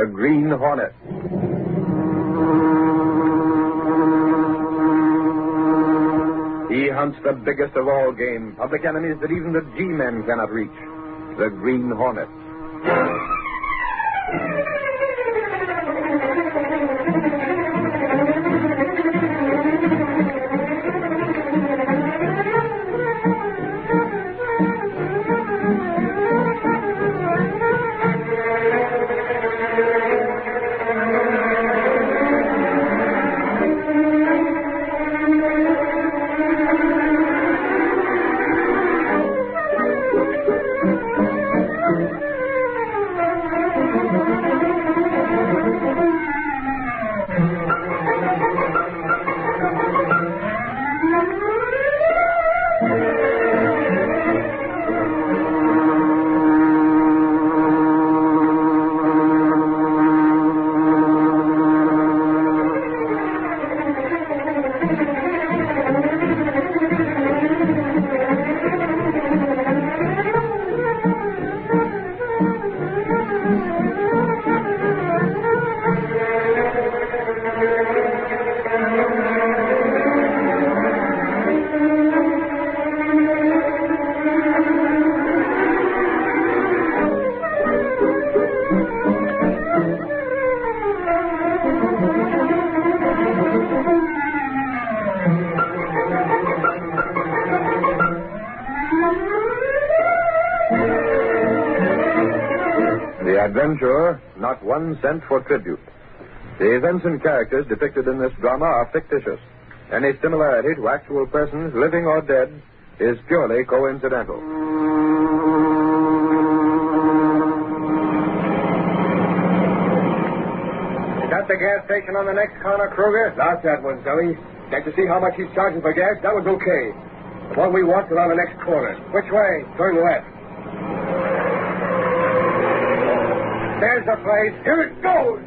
a green hornet. He hunts the biggest of all game, public enemies that even the G-men cannot reach, the green hornet. Adventure, Not One Cent for Tribute. The events and characters depicted in this drama are fictitious. Any similarity to actual persons, living or dead, is purely coincidental. Is that the gas station on the next corner, Kruger? Not that one, Zoe. Can't you see how much he's charging for gas? That one's okay. The one we want is on the next corner. Which way? Turn left. There's the place. Here it goes.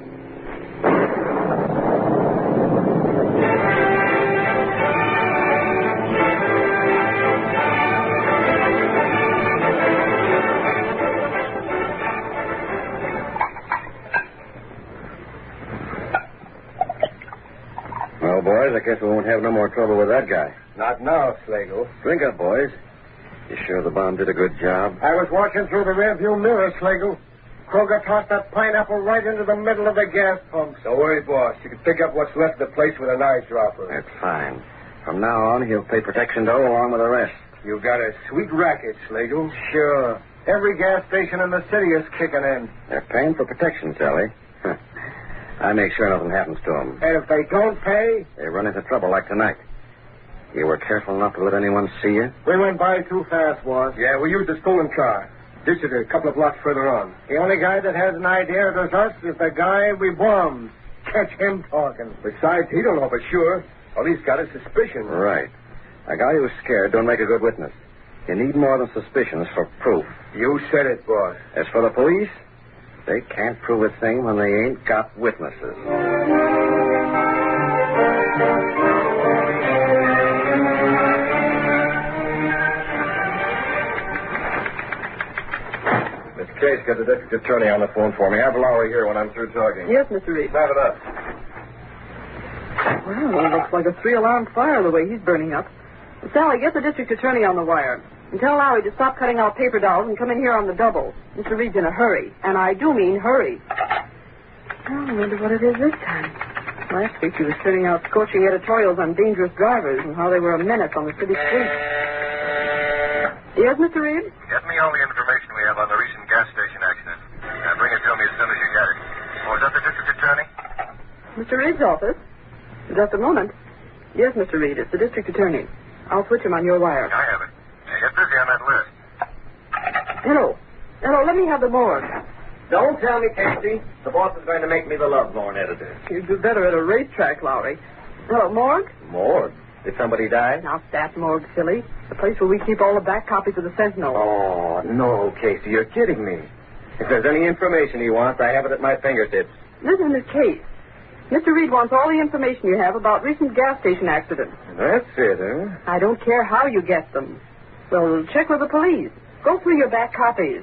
Well, boys, I guess we won't have no more trouble with that guy. Not now, Slagle. Drink up, boys. You sure the bomb did a good job? I was watching through the rearview mirror, Slagle. Kruger tossed that pineapple right into the middle of the gas pump. Don't worry, boss. You can pick up what's left of the place with an eyedropper. That's fine. From now on, he'll pay protection dough along with the rest. You got a sweet racket, Slagle. Sure. Every gas station in the city is kicking in. They're paying for protection, Sally. I make sure nothing happens to them. And if they don't pay? They run into trouble like tonight. You were careful not to let anyone see you? We went by too fast, boss. Yeah, we used a stolen car. Ditched it a couple of blocks further on. The only guy that has an idea of us is the guy we bombed. Catch him talking. Besides, he don't know for sure. All he's got is suspicion. Right. A guy who's scared don't make a good witness. You need more than suspicions for proof. You said it, boss. As for the police, they can't prove a thing when they ain't got witnesses. Case, get the district attorney on the phone for me. Have Lowry here when I'm through talking. Yes, Mr. Reed. Have it up. Well, it looks like a three-alarm fire the way he's burning up. Sally, get the district attorney on the wire. And tell Lowry to stop cutting out paper dolls and come in here on the double. Mr. Reed's in a hurry. And I do mean hurry. Well, I wonder what it is this time. Last week he was turning out scorching editorials on dangerous drivers and how they were a menace on the city streets. Yes, Mr. Reed? Get me all the information we have on the recent gas station accident. And bring it to me as soon as you get it. Oh, is that the district attorney? Mr. Reed's office? Just a moment. Yes, Mr. Reed, it's the district attorney. I'll switch him on your wire. I have it. Yeah, get busy on that list. Hello. Hello, let me have the morgue. Don't tell me, Casey. The boss is going to make me the love-lorn editor. You'd do better at a racetrack, Lowry. Hello, morgue? Morgue? Did somebody die? Not that morgue, silly. The place where we keep all the back copies of the Sentinel. Oh, no, Casey, you're kidding me. If there's any information he wants, I have it at my fingertips. Listen to this case. Mr. Reed wants all the information you have about recent gas station accidents. That's it, huh? I don't care how you get them. Well, check with the police. Go through your back copies.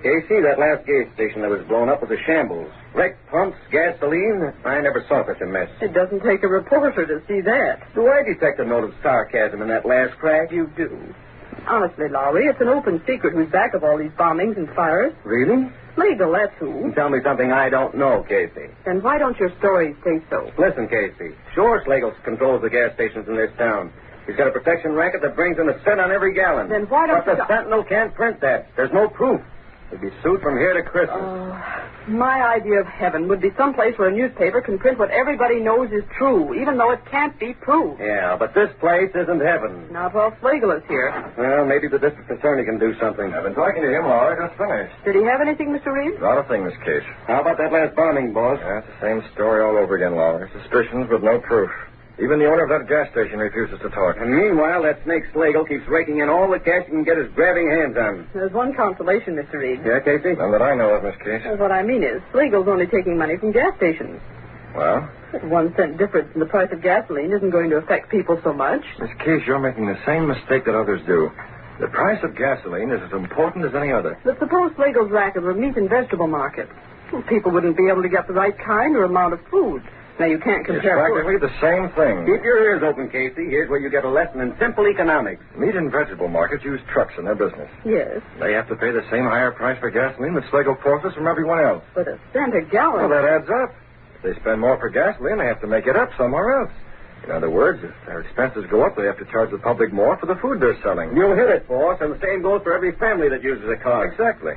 Casey, that last gas station that was blown up was a shambles. Wrecked pumps, gasoline. I never saw such a mess. It doesn't take a reporter to see that. Do I detect a note of sarcasm in that last crack? You do. Honestly, Lowry, it's an open secret who's back of all these bombings and fires. Really? Legal, that's who. Tell me something I don't know, Casey. Then why don't your stories say so? Listen, Casey. Sure, Slagle controls the gas stations in this town. He's got a protection racket that brings in a cent on every gallon. Then why don't But the Sentinel can't print that. There's no proof. He'd be sued from here to Christmas. My idea of heaven would be someplace where a newspaper can print what everybody knows is true, even though it can't be proved. Yeah, but this place isn't heaven. Not while Slagle is here. Well, maybe the district attorney can do something. I've been talking to him, Laura. Just finished. Did he have anything, Mr. Reed? Not a thing, Miss Case. How about that last bombing, boss? Yeah, it's the same story all over again, Laura. Suspicions, but no proof. Even the owner of that gas station refuses to talk. And meanwhile, that snake Slagle keeps raking in all the cash he can get his grabbing hands on. There's one consolation, Mr. Reed. Yeah, Casey? None that I know of, Miss Case. What I mean is, Slagle's only taking money from gas stations. Well? 1 cent difference in the price of gasoline isn't going to affect people so much. Miss Case, you're making the same mistake that others do. The price of gasoline is as important as any other. But suppose Slagle's racket were meat and vegetable markets. Well, people wouldn't be able to get the right kind or amount of food. Now, you can't It's compare... practically the same thing. Keep your ears open, Casey. Here's where you get a lesson in simple economics. Meat and vegetable markets use trucks in their business. Yes, They have to pay the same higher price for gasoline that Slagle forces from everyone else. but a cent a gallon... Well, that adds up. If they spend more for gasoline, they have to make it up somewhere else. In other words, if their expenses go up, they have to charge the public more for the food they're selling. You hit it, boss, and the same goes for every family that uses a car. Exactly.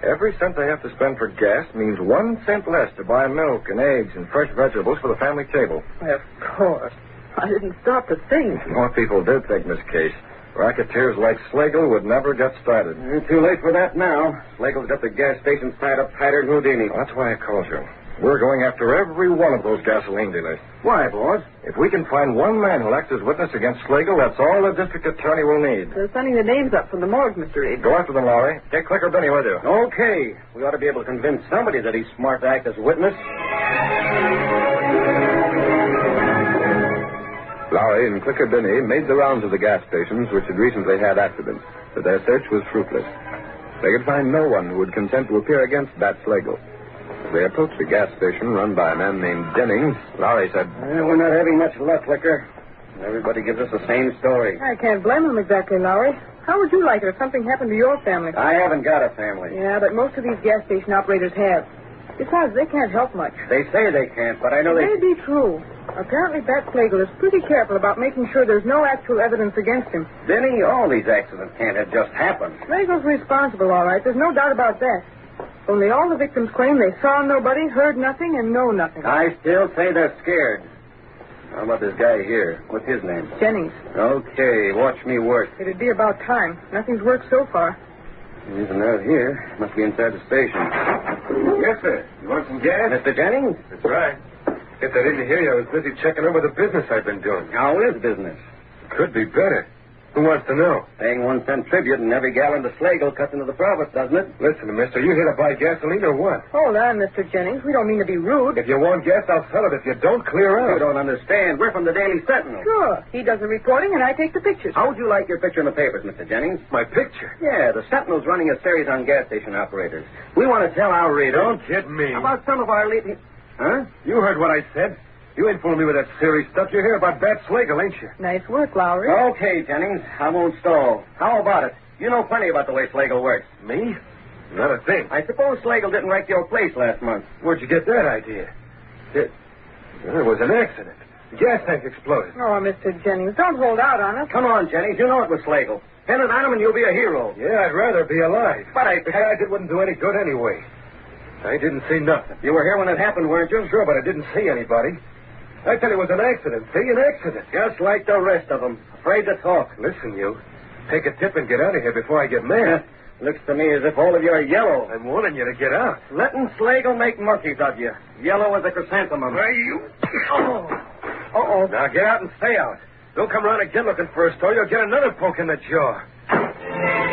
Every cent they have to spend for gas means 1 cent less to buy milk and eggs and fresh vegetables for the family table. Of course. I didn't stop to think. More people did think, Miss Case. Racketeers like Slagle would never get started. Too late for that now. Slagle's got the gas station tied up tighter than Houdini. Well, that's why I called you. We're going after every one of those gasoline dealers. Why, boss? If we can find one man who'll act as witness against Slagle, that's all the district attorney will need. They're sending the names up from the morgue, Mr. Reed. Go after them, Lowry. Take Clicker Benny with you. Okay. We ought to be able to convince somebody that he's smart to act as witness. Lowry and Clicker Benny made the rounds of the gas stations which had recently had accidents, but their search was fruitless. They could find no one who would consent to appear against Bat Slagle. As they approached the gas station run by a man named Jennings, Lowry said, We're not having much luck, Liquor. Everybody gives us the same story. I can't blame them exactly, Lowry. How would you like it if something happened to your family? I haven't got a family. Yeah, but most of these gas station operators have. Besides, they can't help much. They say they can't, but I know It they... may be true. Apparently, Bat Slagle is pretty careful about making sure there's no actual evidence against him. Benny, all these accidents can't have just happened. Slagle's responsible, all right. There's no doubt about that. Only all the victims claim they saw nobody, heard nothing, and know nothing. I still say they're scared. How about this guy here? What's his name? Jennings. Okay, watch me work. It'd be about time. Nothing's worked so far. He isn't out here. Must be inside the station. Yes, sir. You want some gas? Mr. Jennings? That's right. If I didn't hear you, I was busy checking over the business I've been doing. How is business? Could be better. Who wants to know? Paying 1 cent tribute and every gallon to Slagle cuts into the profits, doesn't it? Listen, mister, you here to buy gasoline or what? Hold on, Mr. Jennings. We don't mean to be rude. If you want gas, I'll sell it. If you don't, clear You out. don't understand. We're from the Daily Sentinel. Sure. He does the reporting, and I take the pictures. How would you like your picture in the papers, Mr. Jennings? My picture. Yeah, the Sentinel's running a series on gas station operators. We want to tell our readers... Don't kid me. How about some of our leading... Huh? You heard what I said. You ain't fooling me with that serious stuff. You're here about Bat Slagle, ain't you? Nice work, Lowry. Okay, Jennings. I won't stall. How about it? You know plenty about the way Slagle works. Me? Not a thing. I suppose Slagle didn't wreck your place last month. Where'd you get that idea? It was an accident. The gas tank exploded. Oh, Mr. Jennings, don't hold out on us. Come on, Jennings. You know it was Slagle. Pin it on him and you'll be a hero. Yeah, I'd rather be alive. But The guys, it wouldn't do any good anyway. I didn't see nothing. You were here when it happened, weren't you? Sure, but I didn't see anybody. I tell you, it was an accident. See, an accident. Just like the rest of them. Afraid to talk. Listen, you. Take a tip and get out of here before I get mad. Looks to me as if all of you are yellow. I'm warning you to get out. Letting Slagle make monkeys of you. Yellow as a chrysanthemum. Hey, you. Oh. Uh-oh. Now get out and stay out. Don't come around again looking for a store. You'll get another poke in the jaw.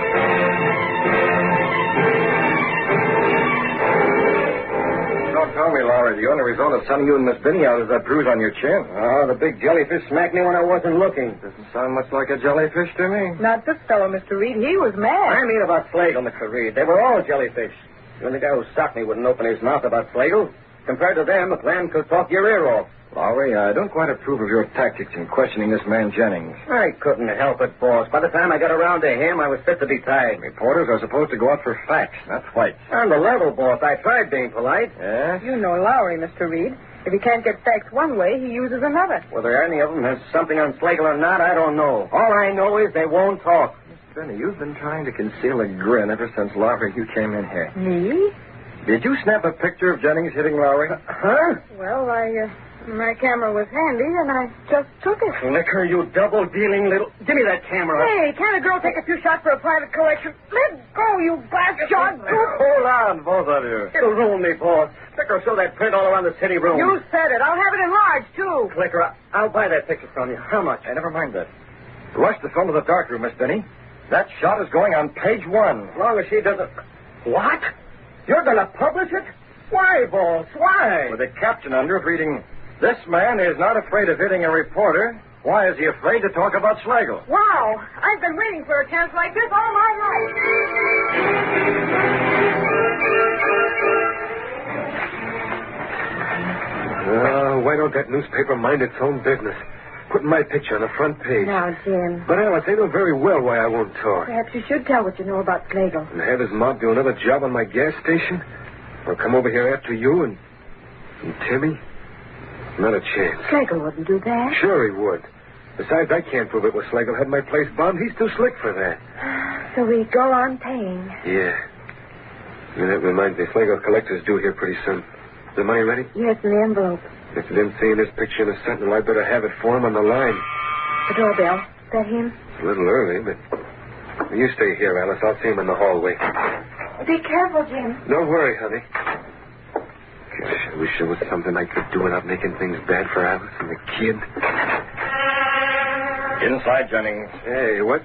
Don't tell me, Lowry. boy. The only result of sending you and Miss Binny out is that bruise on your chin. Oh, the big jellyfish smacked me when I wasn't looking. Doesn't sound much like a jellyfish to me. Not this fellow, Mr. Reed. He was mad. I mean about Slagle, Mr. Reed. They were all jellyfish. Even the guy who socked me wouldn't open his mouth about Slagle. Compared to them, the plan could talk your ear off. Lowry, I don't quite approve of your tactics in questioning this man Jennings. I couldn't help it, boss. By the time I got around to him, I was fit to be tied. Reporters are supposed to go out for facts, not fights. On the level, boss. I tried being polite. Yes? You know Lowry, Mr. Reed. If he can't get facts one way, he uses another. Whether any of them has something on Slagle or not, I don't know. All I know is they won't talk. Benny, you've been trying to conceal a grin ever since Lowry you came in here. Me? Did you snap a picture of Jennings hitting Lowry? Huh? Well, my camera was handy, and I just took it. Liquor, you double-dealing little... Give me that camera. Hey, can't a girl take a few shots for a private collection? Let go, you bastard! Hold on, both of you. It'll ruin me, boss. Liquor, show that print all around the city room. You said it. I'll have it enlarged, too. Liquor, I'll buy that picture from you. How much? Hey, never mind that. Rush the film to the darkroom, Miss Benny. That shot is going on page 1. As long as she doesn't... What? You're going to publish it? Why, boss? Why? With a caption under it reading, "This man is not afraid of hitting a reporter. Why is he afraid to talk about Slagle?" Wow. I've been waiting for a chance like this all my life. Why don't that newspaper mind its own business? Putting my picture on the front page. Now, Jim. But Alice, they know very well why I won't talk. Perhaps you should tell what you know about Slagle. And have his mob do another job on my gas station? Or come over here after you and Timmy? Not a chance. Slagle wouldn't do that. Sure he would. Besides, I can't prove it was Slagle had my place bombed. He's too slick for that. So we go on paying. Yeah. That reminds me, Slagle's collector's due here pretty soon. Is the money ready? Yes, in the envelope. If you didn't see his picture in the Sentinel, I'd better have it for him on the line. The doorbell. Is that him? A little early, but... You stay here, Alice. I'll see him in the hallway. Be careful, Jim. Don't worry, honey. Gosh, I wish there was something I could do without making things bad for Alice and the kid. Inside, Jennings. Hey, what?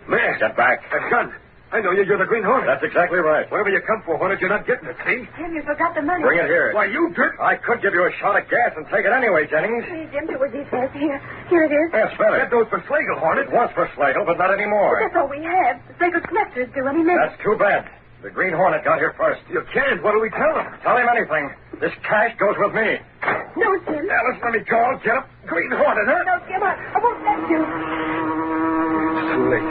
Man! Step back. A gun! I know you. You're the Green Hornet. That's exactly right. Wherever you come for, Hornet, you're not getting it, see? Jim, you forgot the money. Bring it here. Why, you dirt! I could give you a shot of gas and take it anyway, Jennings. Please, Jim, do as he says. Here it is. Yeah, spell it. That goes for Slagle, Hornet. It was for Slagle, but not anymore. That's all we have. The Slagle's collector's due any minute. That's too bad. The Green Hornet got here first. You can't. What do we tell him? Tell him anything. This cash goes with me. No, Jim. Alice, let me go. Get up. Green Hornet, huh? No, Jim, I won't let you. It's too late.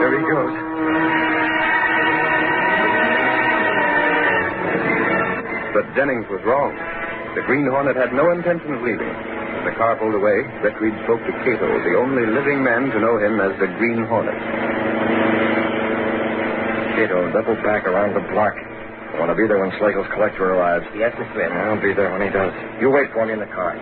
There he goes. But Jennings was wrong. The Green Hornet had no intention of leaving. As the car pulled away, Reed spoke to Cato, the only living man to know him as the Green Hornet. Cato, double back around the block. I want to be there when Slagle's collector arrives. Yes, Mr. Smith. I'll be there when he does. You wait for me in the car.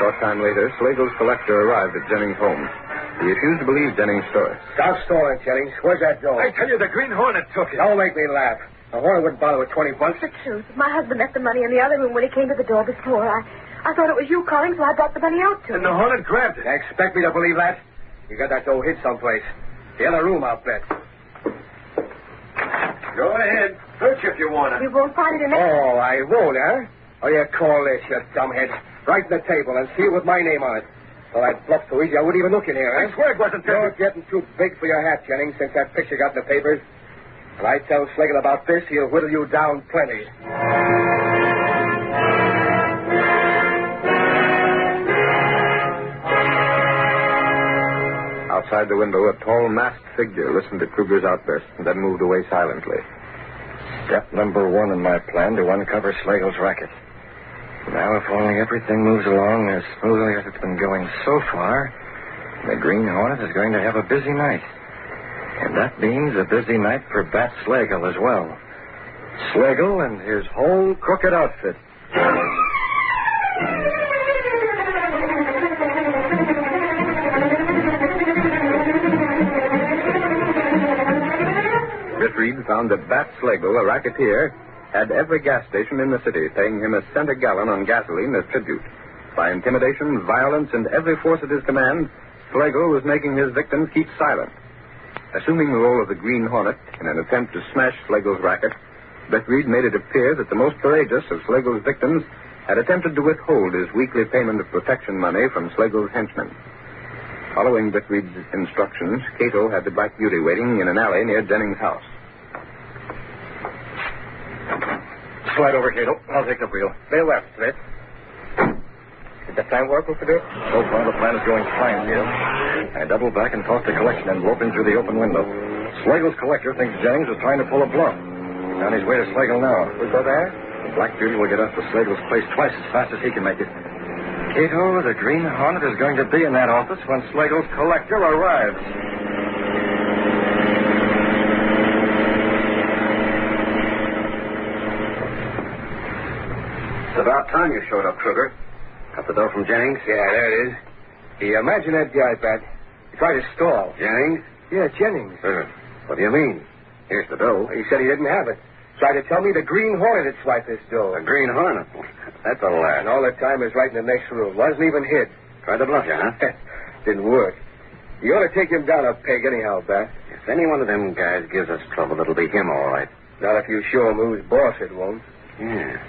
Short time later, Slagle's collector arrived at Jennings' home. He refused to believe Jennings' story. Stop stalling, Jennings. Where's that door? I tell you, the Green Hornet took it. Don't make me laugh. The Hornet wouldn't bother with 20 bucks. The truth. My husband left the money in the other room when he came to the door before. I thought it was you calling, so I brought the money out to him. And the Hornet grabbed it. You expect me to believe that? You got that dough hid someplace. The other room, I'll bet. Go ahead. Search if you want We won't find it in there. Oh, I won't, huh? Oh, you call this, you dumbhead. Right in the table and seal with my name on it. Well, that bluff so easy, I wouldn't even look in here, huh? I swear it wasn't You're getting too big for your hat, Jennings, since that picture got in the papers. When I tell Slagle about this, he'll whittle you down plenty. Outside the window, a tall, masked figure listened to Kruger's outburst and then moved away silently. Step number 1 in my plan to uncover Slagle's racket. Now, if only everything moves along as smoothly as it's been going so far, the Green Hornet is going to have a busy night. And that means a busy night for Bat Slagle as well. Slagle and his whole crooked outfit. Reed found that Bat Slagle, a racketeer, had every gas station in the city paying him a cent a gallon on gasoline as tribute. By intimidation, violence, and every force at his command, Slagle was making his victims keep silent. Assuming the role of the Green Hornet in an attempt to smash Slagle's racket, Beth Reed made it appear that the most courageous of Slagle's victims had attempted to withhold his weekly payment of protection money from Slagle's henchmen. Following Beth Reed's instructions, Cato had the Black Beauty waiting in an alley near Jennings' house. Slide over, Cato. I'll take the wheel. Stay left, Smith. Did the plan work, Mr. Dick? So far, the plan is going fine, Cato. I doubled back and tossed a collection envelope in through the open window. Slagle's collector thinks Jennings was trying to pull a bluff. He's on his way to Slagle now. Who's that there? The Black Beauty will get us to Slagle's place twice as fast as he can make it. Cato, the Green Hornet is going to be in that office when Slagle's collector arrives. It's about time you showed up, Kruger. Got the dough from Jennings? Yeah, there it is. Hey, imagine that guy, Pat. He tried to stall. Jennings? Yeah, Jennings. What do you mean? Here's the dough. He said he didn't have it. Tried to tell me the Green Hornet had swiped this dough. The Green Hornet? That's a laugh. And all the time he was right in the next room. Wasn't even hid. Tried to bluff you, huh? Didn't work. You ought to take him down a peg anyhow, Bat. If any one of them guys gives us trouble, it'll be him, all right. Not if you show him who's boss, it won't. Yeah.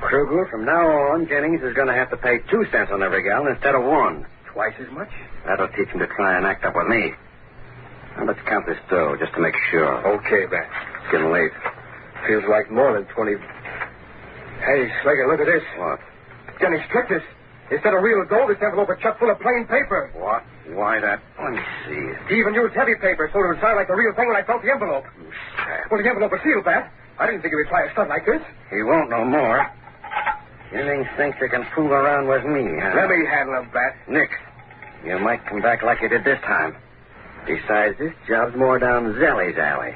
Kruger, from now on, Jennings is going to have to pay 2 cents on every gallon instead of 1. Twice as much? That'll teach him to try and act up with me. Now, let's count this dough just to make sure. Okay, Bat. It's getting late. Feels like more than 20. Hey, Slager, look at this. What? Jennings tricked us. Instead of real gold, this envelope was chock full of plain paper. What? Why that? Let me see. He even used heavy paper so it would sound like the real thing when I felt the envelope. Well, the envelope was sealed, Bat. I didn't think he would try a stunt like this. He won't no more. Jennings thinks he can fool around with me, huh? Let me handle him, Bat. Nix. You might come back like you did this time. Besides, this job's more down Zelly's alley.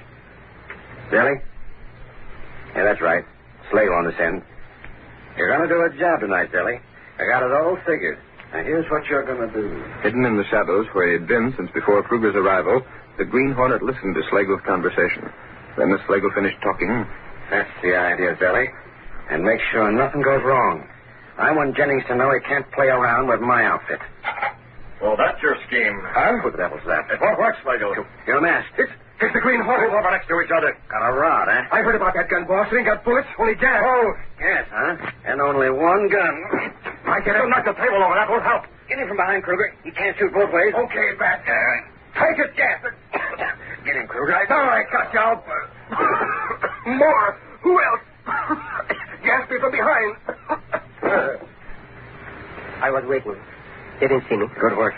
Zelly? Yeah, that's right. Slagle on this end. You're going to do a job tonight, Zelly. I got it all figured. Now, here's what you're going to do. Hidden in the shadows where he had been since before Kruger's arrival, the Green Hornet listened to Slagle's conversation. Then as Slagle finished talking... That's the idea, Zelly. And make sure nothing goes wrong. I want Jennings to know he can't play around with my outfit. Well, that's your scheme. Huh? Who the devil's that? It won't work, Slagle. You're masked. It's the Green Hornet. Move over next to each other. Got a rod, huh? I heard about that gun, boss. It ain't got bullets, only gas. Oh, gas, huh? And only one gun. I get it. Knock the table over. That won't help. Get him from behind, Kruger. He can't shoot both ways. Okay, Bat. Take it, gas. Get him, Kruger. All right, got you. More. Who else? Gas me from behind. I was waiting. They didn't see me. Good work.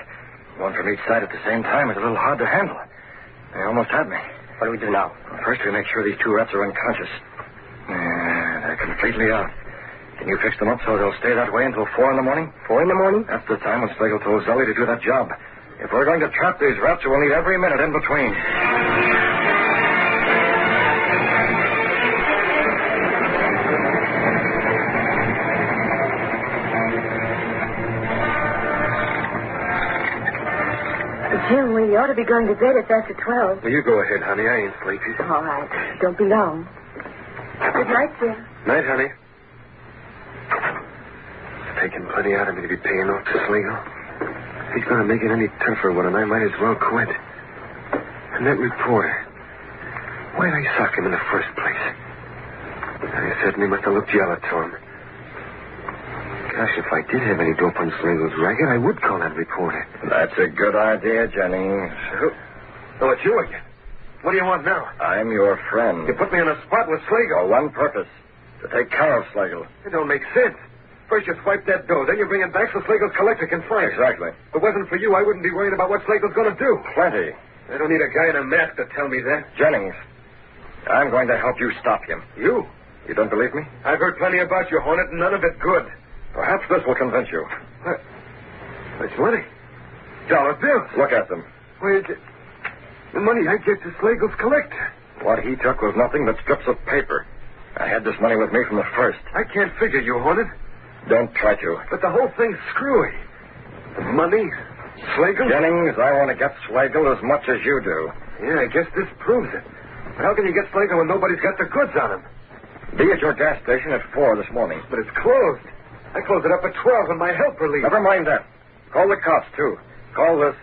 One from each side at the same time is a little hard to handle. They almost had me. What do we do now? Well, first, we make sure these 2 rats are unconscious. They're completely out. Can you fix them up so they'll stay that way until 4 in the morning? 4 in the morning? That's the time when Slagle told Zelly to do that job. If we're going to trap these rats, we'll need every minute in between. Jim, we ought to be going to bed. It's after 12. Well, you go ahead, honey. I ain't sleepy. All right. Don't be long. Good night, Jim. Night, honey. It's taking plenty out of me to be paying off to Slagle. If he's going to make it any tougher with him, I might as well quit. And that reporter, why'd I sock him in the first place? I certainly must have looked yellow to him. Gosh, if I did have any dope on Slagle's racket, I would call that reporter. That's a good idea, Jennings. Oh, it's you again. What do you want now? I'm your friend. You put me on a spot with Slagle. For one purpose. To take care of Slagle. It don't make sense. First you swipe that dough, then you bring it back so Slagle's collector can find it. Exactly. If it wasn't for you, I wouldn't be worried about what Slagle's going to do. Plenty. I don't need a guy in a mask to tell me that. Jennings, I'm going to help you stop him. You? You don't believe me? I've heard plenty about you, Hornet, and none of it good. Perhaps this will convince you. What? It's money. Dollar bills. Look at them. Where's it? The money I gave to Slagle's collector. What he took was nothing but strips of paper. I had this money with me from the first. I can't figure you, Hornet. Don't try to. But the whole thing's screwy. The money, Slagle. Jennings, I want to get Slagle as much as you do. Yeah, I guess this proves it. But how can you get Slagle when nobody's got the goods on him? Be at your gas station at 4 this morning. But it's closed. I closed it up at 12 when my helper leaves. Never mind that. Call the cops, too. Call this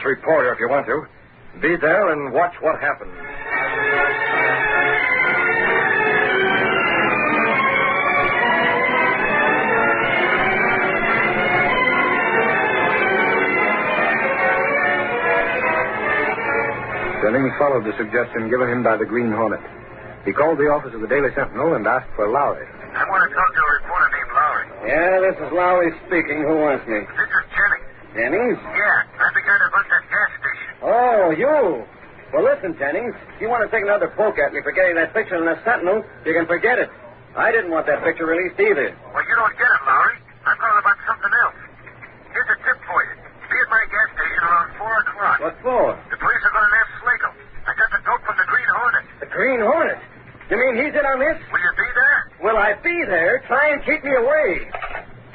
reporter if you want to. Be there and watch what happens. Jennings followed the suggestion given him by the Green Hornet. He called the office of the Daily Sentinel and asked for Lowry. I want to talk to a reporter named Lowry. Yeah, this is Lowry speaking. Who wants me? This is Jennings. Jennings? Yeah, I'm the guy that runs that gas station. Oh, you. Well, listen, Jennings. If you want to take another poke at me for getting that picture in the Sentinel, you can forget it. I didn't want that picture released either. Well, you don't get it, Lowry. I'm calling about something else. Here's a tip for you. Be at my gas station around 4 o'clock. What for? The police are going to nab Slagle. I got the note from the Green Hornet. The Green Hornet? You mean he's in on this? Will you be there? Will I be there? Try and keep me away.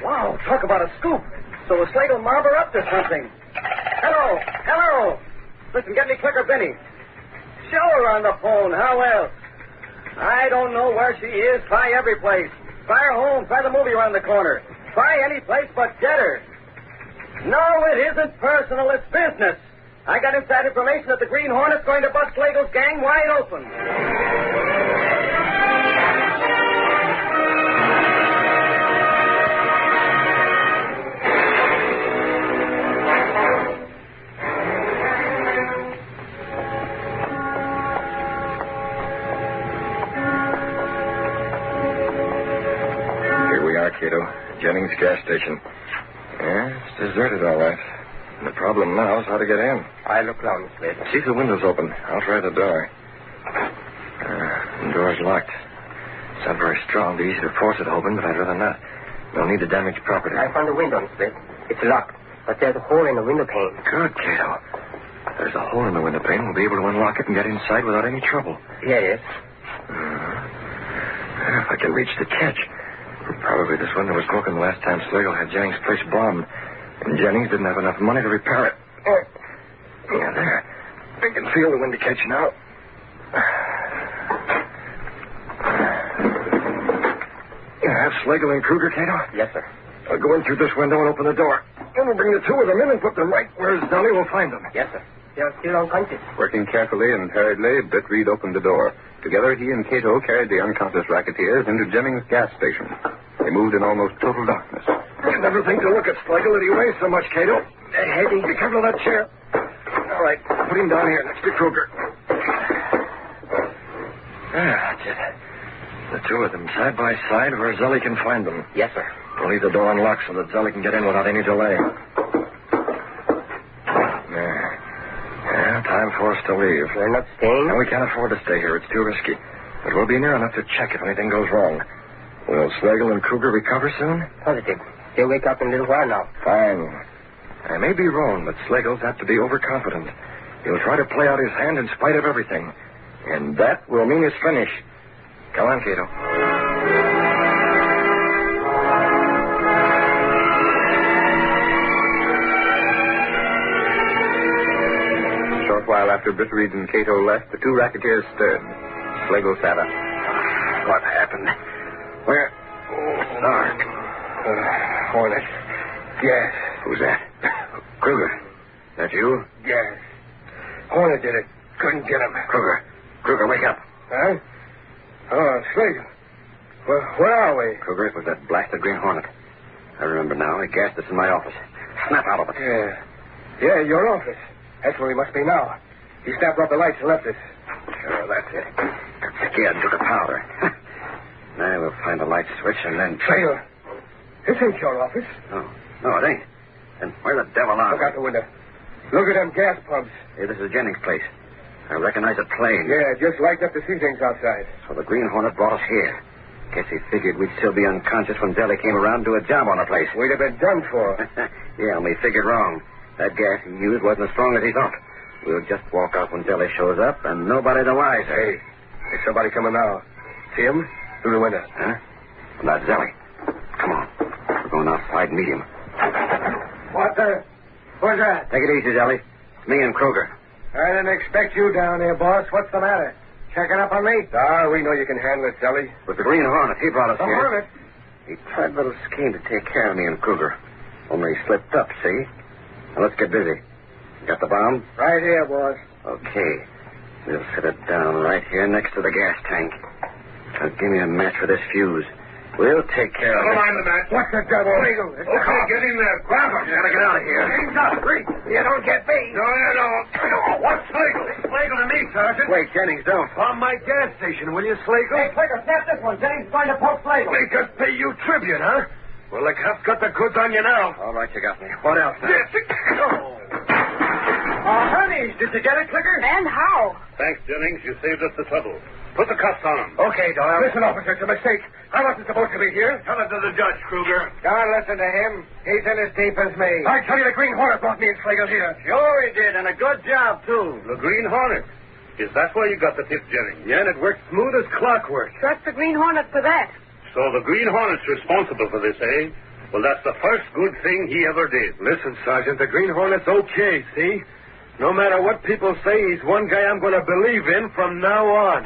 Wow, talk about a scoop. So the Slagle mob are up to something. Hello, hello. Listen, get me Clicker Benny. Show her on the phone. How else? I don't know where she is. Try every place. Try her home. Try the movie around the corner. Try any place but get her. No, it isn't personal. It's business. I got inside information that the Green Hornet's going to bust Slagle's gang wide open. Here we are, Cato. Jennings gas station. Yeah, it's deserted, all right. And the problem now is how to get in. I'll look around, Slade. See if the window's open. I'll try the door. The door's locked. It's not very strong. It'd be easy to force it open, but I'd rather not. No need to damage property. I found the window, Slade. It's locked, but there's a hole in the window pane. Good, Cato. If there's a hole in the window pane, we'll be able to unlock it and get inside without any trouble. Yes. If I can reach the catch. Probably this window was broken the last time Slagle had Jennings' place bombed. And Jennings didn't have enough money to repair it. Yeah, there. I can feel the window catch now. You have Slagle and Kruger, Cato? Yes, sir. I'll go in through this window and open the door. And we'll bring the two of them in and put them right where Zelly will find them. Yes, sir. They're still unconscious. Working carefully and hurriedly, Britt Reed opened the door. Together, he and Cato carried the unconscious racketeers into Jennings' gas station. They moved in almost total darkness. I never think to look at Slagle that he weighs so much, Cato. Hey, be careful of that chair. All right, put him down here next to Kruger. That's it. The two of them side by side where Zelly can find them. Yes, sir. We'll leave the door unlocked so that Zelly can get in without any delay. There. Yeah, time for us to leave. We're not staying? No, we can't afford to stay here. It's too risky. But we'll be near enough to check if anything goes wrong. Will Slagle and Kruger recover soon? Positive. They'll wake up in a little while now. Fine. I may be wrong, but Slagle's apt to be overconfident. He'll try to play out his hand in spite of everything. And that will mean his finish. Come on, Cato. A short while after Britt Reed and Cato left, the two racketeers stirred. Slagle sat up. What happened? Where? Oh, dark. Hornet. Yes. Who's that? Kruger. That you? Yes. Hornet did it. Couldn't get him. Kruger, wake up. Huh? Oh, Slagle. Well, where are we? Kruger, it was that blasted Green Hornet. I remember now. He gassed us in my office. Snap out of it. Yeah, your office. That's where we must be now. He snapped off the lights and left us. Sure, that's it. Got scared and took a powder. Now we'll find the light switch and then... Slagle, this ain't your office. No, it ain't. Then where the devil are Look out the window. Look at them gas pumps. Hey, this is Jennings' place. I recognize it plain. Yeah, just lights up to see things outside. So the Green Hornet brought us here. Guess he figured we'd still be unconscious when Zelly came around to do a job on the place. We'd have been done for. Yeah, only figured wrong. That gas he used wasn't as strong as he thought. We'll just walk out when Zelly shows up, and nobody the wiser. Hey, there's somebody coming now. See him? Through the window. Huh? Well, that's Zelly. Come on. We're going outside and meet him. What the? What's that? Take it easy, Zelly. It's me and Kruger. I didn't expect you down here, boss. What's the matter? Checking up on me? We know you can handle it, Zelly. With the Green Hornet, he brought us The here. Hornet? He tried a little scheme to take care of me and Kruger. Only he slipped up, see? Now let's get busy. Got the bomb? Right here, boss. Okay. We'll set it down right here next to the gas tank. Now give me a match for this fuse. We'll take care of it. Never mind the match. What's the devil? Okay, get in there. Grab him. Gotta get out of here. Hands up. You don't get me. No, you don't. What's Slagle? It's Slagle to me, Sergeant. Wait, Jennings, don't. On my gas station, will you, Slagle? Hey, Slagle, snap this one. Jennings is going to poke Slagle. They just pay you tribute, huh? Well, the cop's got the goods on you now. All right, you got me. What else now? Honey, did you get it, Clicker? And how? Thanks, Jennings. You saved us the trouble. Put the cuffs on him. Okay, Doyle. Listen, officer, it's a mistake. I wasn't supposed to be here. Tell it to the judge, Kruger. Don't listen to him. He's in as deep as me. I tell you, the Green Hornet brought me and Slagle here. Sure he did, and a good job, too. The Green Hornet. Is that why you got the tip, Jennings? Yeah, and it worked smooth as clockwork. Trust the Green Hornet for that. So the Green Hornet's responsible for this, eh? Well, that's the first good thing he ever did. Listen, Sergeant, the Green Hornet's okay, see? No matter what people say, he's one guy I'm going to believe in from now on.